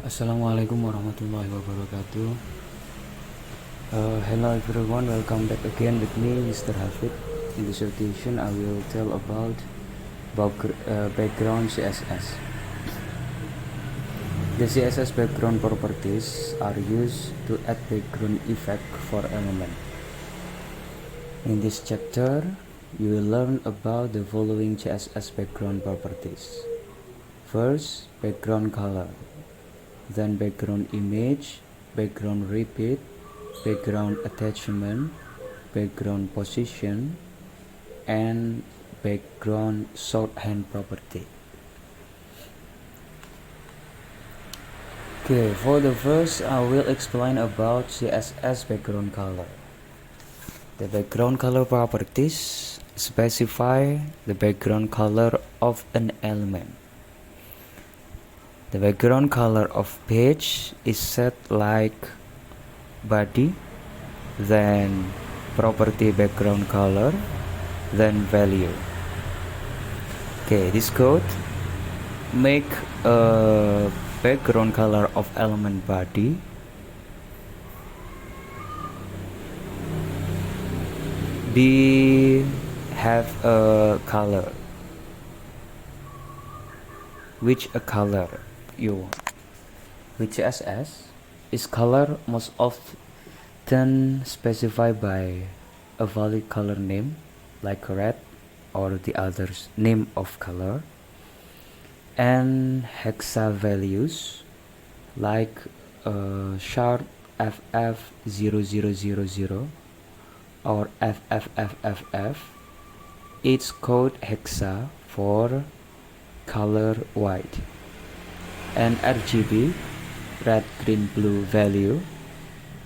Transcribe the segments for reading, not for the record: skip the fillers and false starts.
Assalamualaikum warahmatullahi wabarakatuh. Hello everyone, welcome back again with me, Mr. Hafid. In this occasion, I will tell about background CSS. The CSS background properties are used to add background effect for element. In this chapter, you will learn about the following CSS background properties. First, background color. Then background image, background repeat, background attachment, background position, and background shorthand property. Okay, for the first, I will explain about CSS background color. The background color properties specify the background color of an element. The background color of page is set like body, then property background color, then value. Okay, this code make a background color of element body have a color, which a color you want. With CSS, is color most often specified by a valid color name like red or the other's name of color, and hexa values like sharp FF0000 or FFFFF. It's code hexa for color white, and RGB red green blue value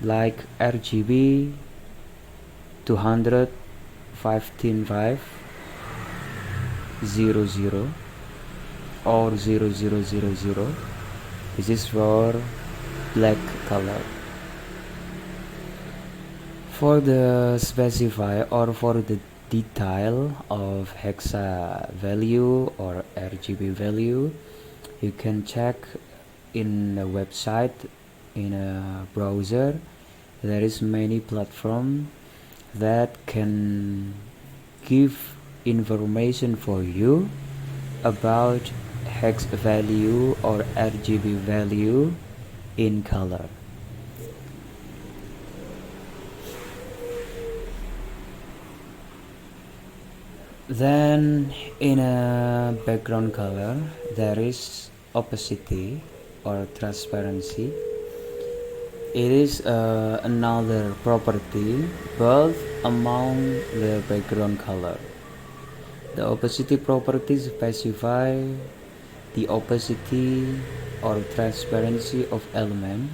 like RGB 200 15500 or 0000. This is for black color. For the specify or for the detail of hexa value or RGB value, you can check in a website, in a browser. There is many platform that can give information for you about hex value or RGB value in color. Then in a background color there is opacity or transparency. It is another property both among the background color. The opacity property specify the opacity or transparency of element.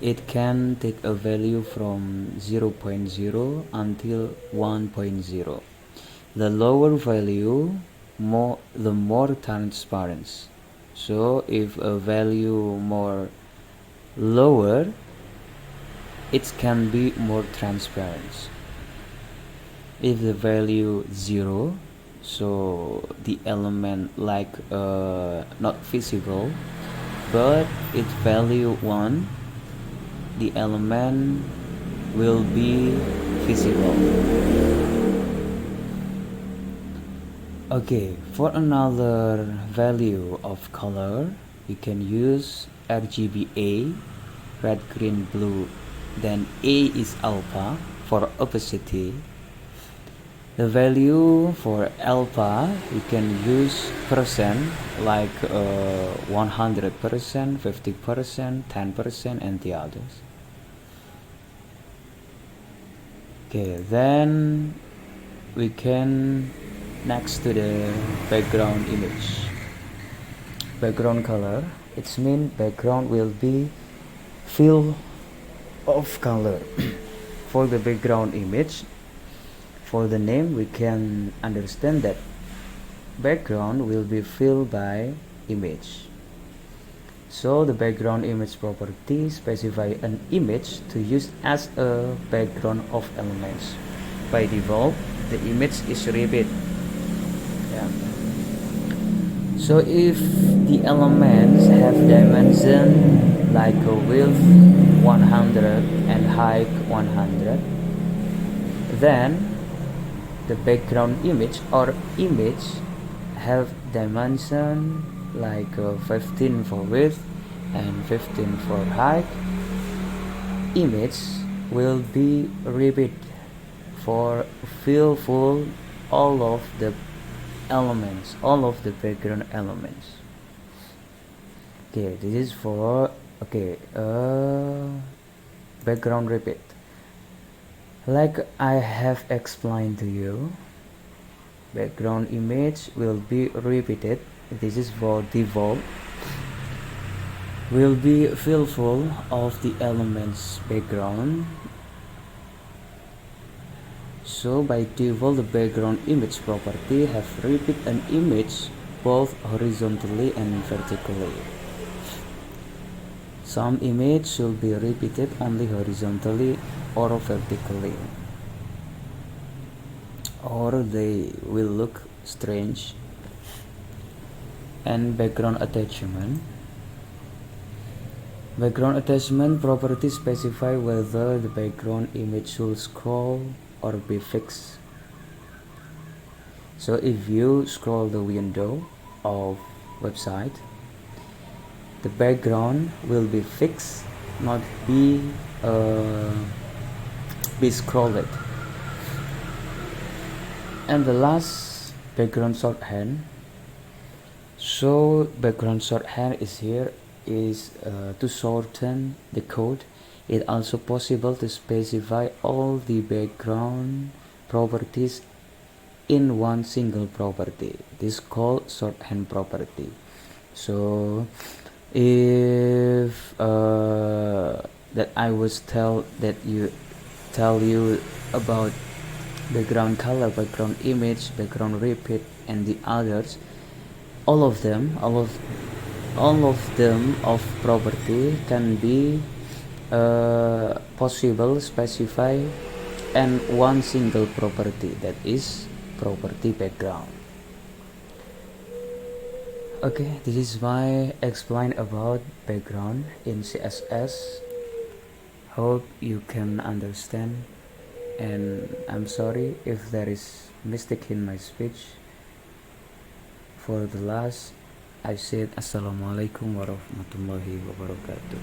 It can take a value from 0.0 until 1.0. The lower value, the more transparent. So if a value more lower, it can be more transparent. If the value 0, so the element like not visible, but its value 1, the element will be visible. Okay, for another value of color, you can use RGBA, red, green, blue. Then A is alpha for opacity. The value for alpha, you can use percent like 100%, 50%, 10%, and the others. Okay, then we can next to the background image. Background color, it's mean background will be fill of color. For the background image, for the name, we can understand that background will be filled by image. So the background image property specify an image to use as a background of elements. By default, the image is repeat. Yeah. So if the elements have dimension like a width 100 and height 100, then the background image or image have dimension like 15 for width and 15 for height. Image will be repeated for fill full all of the elements, all of the background elements. Okay, this is for background repeat. Like I have explained to you, background image will be repeated. This is for default. Will be fill full of the elements background. So by default, the background image property have repeat an image both horizontally and vertically. Some image should be repeated only horizontally or vertically, or they will look strange. And background attachment. Background attachment property specify whether the background image should scroll or be fixed. So if you scroll the window of website, the background will be fixed, not be scrolled. And the last, background shorthand. So background shorthand is here is to shorten the code. It also possible to specify all the background properties in one single property. This is called shorthand property. So if that I was tell you about background color, background image, background repeat, and the others, all of them of property can be possible specify and one single property, that is property background. Okay, this is my explain about background in CSS. Hope you can understand, and I'm sorry if there is mistake in my speech. For the last, I said Assalamualaikum warahmatullahi wabarakatuh.